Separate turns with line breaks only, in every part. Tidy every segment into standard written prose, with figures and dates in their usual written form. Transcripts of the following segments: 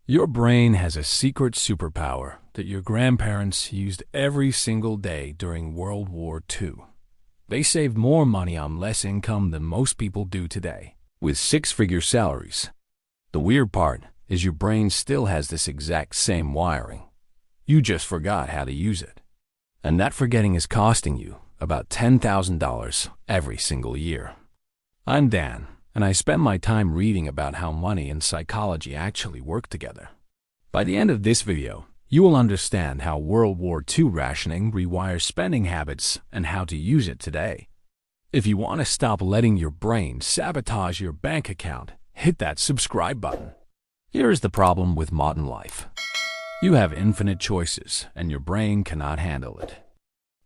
Your brain has a secret superpower that your grandparents used every single day during World War II. They saved more money on less income than most people do today, with six-figure salaries. The weird part is your brain still has this exact same wiring. You just forgot how to use it. And that forgetting is costing you about $10,000 every single year. I'm Dan, and I spend my time reading about how money and psychology actually work together. By the end of this video, you will understand how World War II rationing rewires spending habits and how to use it today. If you want to stop letting your brain sabotage your bank account, hit that subscribe button. Here is the problem with modern life. You have infinite choices, and your brain cannot handle it.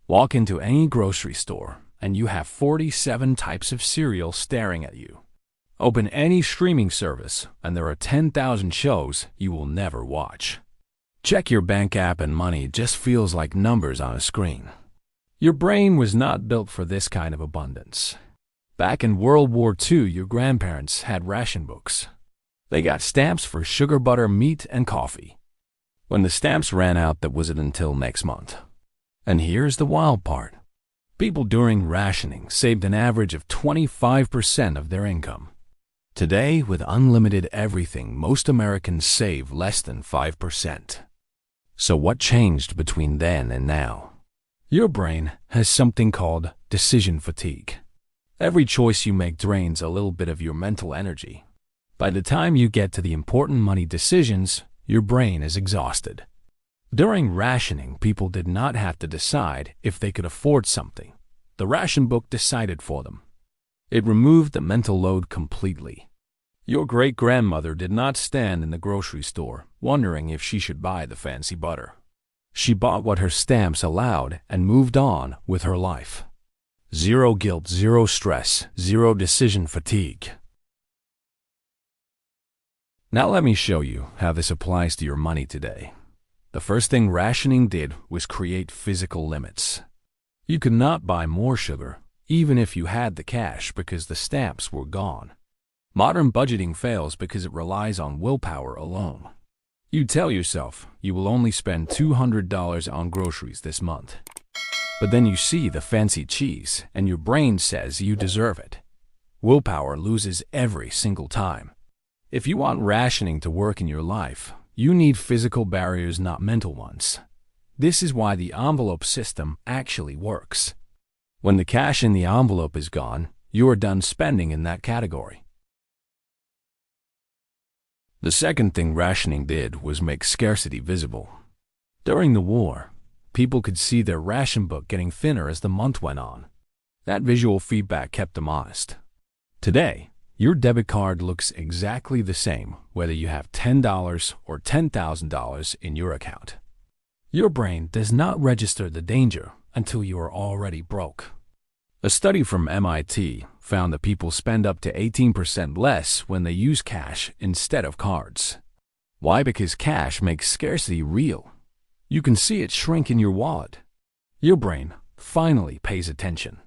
Walk into any grocery store, and you have 47 types of cereal staring at you. Open any streaming service, and there are 10,000 shows you will never watch. Check your bank app and money just feels like numbers on a screen. Your brain was not built for this kind of abundance. Back in World War II, your grandparents had ration books. They got stamps for sugar, butter, meat, and coffee. When the stamps ran out, that wasn't until next month. And here's the wild part. People during rationing saved an average of 25% of their income. Today, with unlimited everything, most Americans save less than 5%. So what changed between then and now? Your brain has something called decision fatigue. Every choice you make drains a little bit of your mental energy. By the time you get to the important money decisions, your brain is exhausted. During rationing, people did not have to decide if they could afford something. The ration book decided for them. It removed the mental load completely. Your great-grandmother did not stand in the grocery store wondering if she should buy the fancy butter. She bought what her stamps allowed and moved on with her life. Zero guilt, zero stress, zero decision fatigue. Now let me show you how this applies to your money today. The first thing rationing did was create physical limits. You could not buy more sugar, even if you had the cash, because the stamps were gone. Modern budgeting fails because it relies on willpower alone. You tell yourself you will only spend $200 on groceries this month. But then you see the fancy cheese, and your brain says you deserve it. Willpower loses every single time. If you want rationing to work in your life, you need physical barriers, not mental ones. This is why the envelope system actually works. When the cash in the envelope is gone, you are done spending in that category. The second thing rationing did was make scarcity visible. During the war, people could see their ration book getting thinner as the month went on. That visual feedback kept them honest. Today, your debit card looks exactly the same whether you have $10 or $10,000 in your account. Your brain does not register the danger until you are already broke. A study from MIT found that people spend up to 18% less when they use cash instead of cards. Why? Because cash makes scarcity real. You can see it shrink in your wallet. Your brain finally pays attention.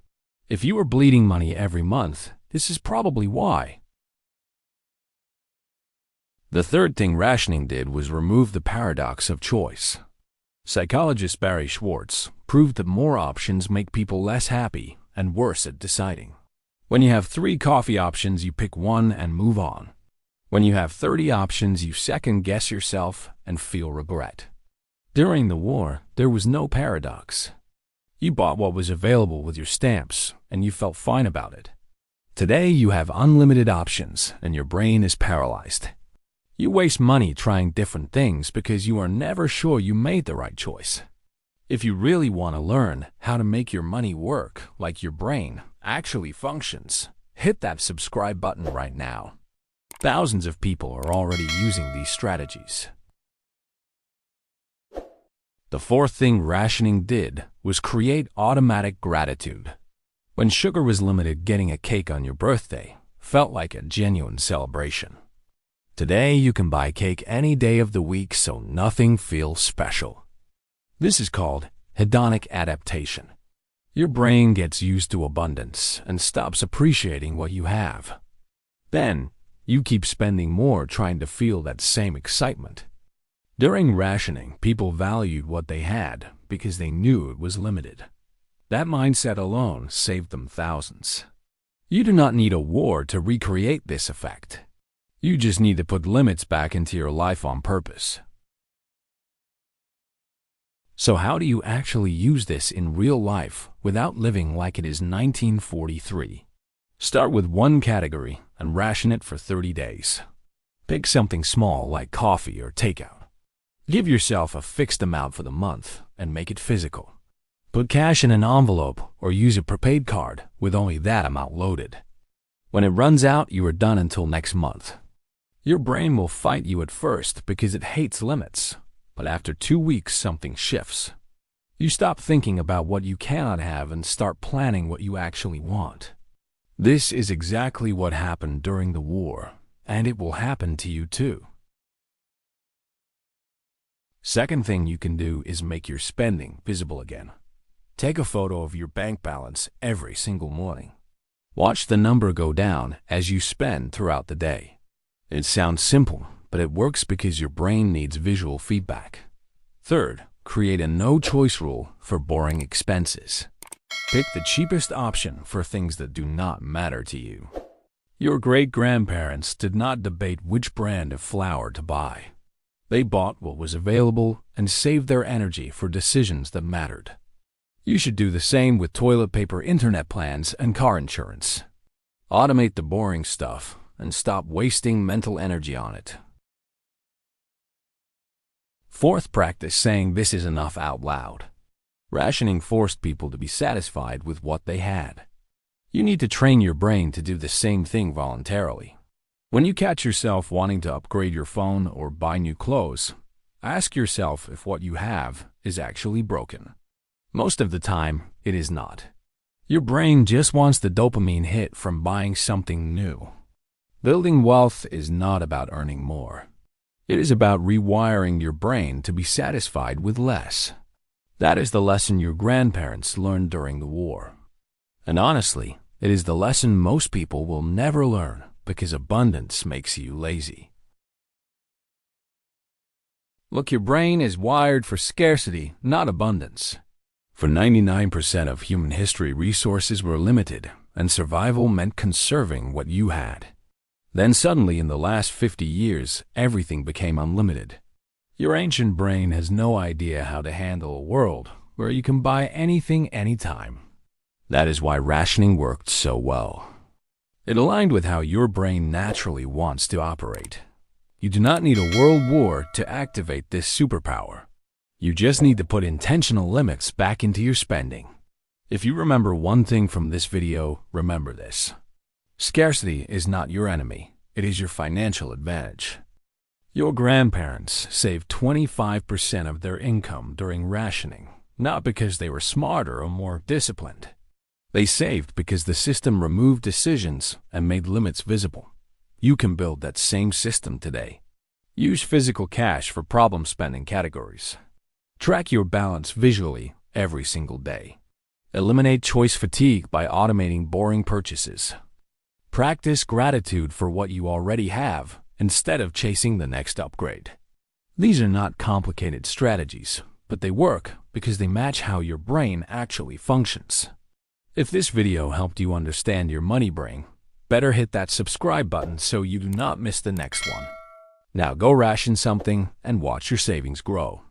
If you are bleeding money every month, this is probably why. The third thing rationing did was remove the paradox of choice. Psychologist Barry Schwartz proved that more options make people less happy and worse at deciding. When you have 3 coffee options, you pick one and move on. When you have 30 options, you second-guess yourself and feel regret. During the war, there was no paradox. You bought what was available with your stamps, and you felt fine about it. Today, you have unlimited options, and your brain is paralyzed. You waste money trying different things because you are never sure you made the right choice. If you really want to learn how to make your money work like your brain actually functions, hit that subscribe button right now. Thousands of people are already using these strategies. The fourth thing rationing did was create automatic gratitude. When sugar was limited, getting a cake on your birthday felt like a genuine celebration. Today, you can buy cake any day of the week, so nothing feels special. This is called hedonic adaptation. Your brain gets used to abundance and stops appreciating what you have. Then, You keep spending more trying to feel that same excitement. During rationing, people valued what they had because they knew it was limited. That mindset alone saved them thousands. You do not need a war to recreate this effect. You just need to put limits back into your life on purpose. So how do you actually use this in real life without living like it is 1943? Start with one category and ration it for 30 days. Pick something small like coffee or takeout. Give yourself a fixed amount for the month and make it physical. Put cash in an envelope or use a prepaid card with only that amount loaded. When it runs out, you are done until next month. Your brain will fight you at first because it hates limits, but after 2 weeks something shifts. You stop thinking about what you cannot have and start planning what you actually want. This is exactly what happened during the war, and it will happen to you too. Second thing you can do is make your spending visible again. Take a photo of your bank balance every single morning. Watch the number go down as you spend throughout the day. It sounds simple, but it works because your brain needs visual feedback. Third, create a no-choice rule for boring expenses. Pick the cheapest option for things that do not matter to you. Your great-grandparents did not debate which brand of flour to buy. They bought what was available and saved their energy for decisions that mattered. You should do the same with toilet paper, internet plans, and car insurance. Automate the boring stuff and stop wasting mental energy on it. Fourth, practice saying this is enough out loud. Rationing forced people to be satisfied with what they had. You need to train your brain to do the same thing voluntarily. When you catch yourself wanting to upgrade your phone or buy new clothes, ask yourself if what you have is actually broken. Most of the time, it is not. Your brain just wants the dopamine hit from buying something new. Building wealth is not about earning more. It is about rewiring your brain to be satisfied with less. That is the lesson your grandparents learned during the war. And honestly, it is the lesson most people will never learn because abundance makes you lazy. Look, your brain is wired for scarcity, not abundance. For 99% of human history, resources were limited, and survival meant conserving what you had. Then suddenly, in the last 50 years, everything became unlimited. Your ancient brain has no idea how to handle a world where you can buy anything anytime. That is why rationing worked so well. It aligned with how your brain naturally wants to operate. You do not need a world war to activate this superpower. You just need to put intentional limits back into your spending. If you remember one thing from this video, remember this. Scarcity is not your enemy. It is your financial advantage. Your grandparents saved 25% of their income during rationing, not because they were smarter or more disciplined. They saved because the system removed decisions and made limits visible. You can build that same system today. Use physical cash for problem spending categories. Track your balance visually every single day. Eliminate choice fatigue by automating boring purchases. Practice gratitude for what you already have instead of chasing the next upgrade. These are not complicated strategies, but they work because they match how your brain actually functions. If this video helped you understand your money brain, better hit that subscribe button so you do not miss the next one. Now go ration something and watch your savings grow.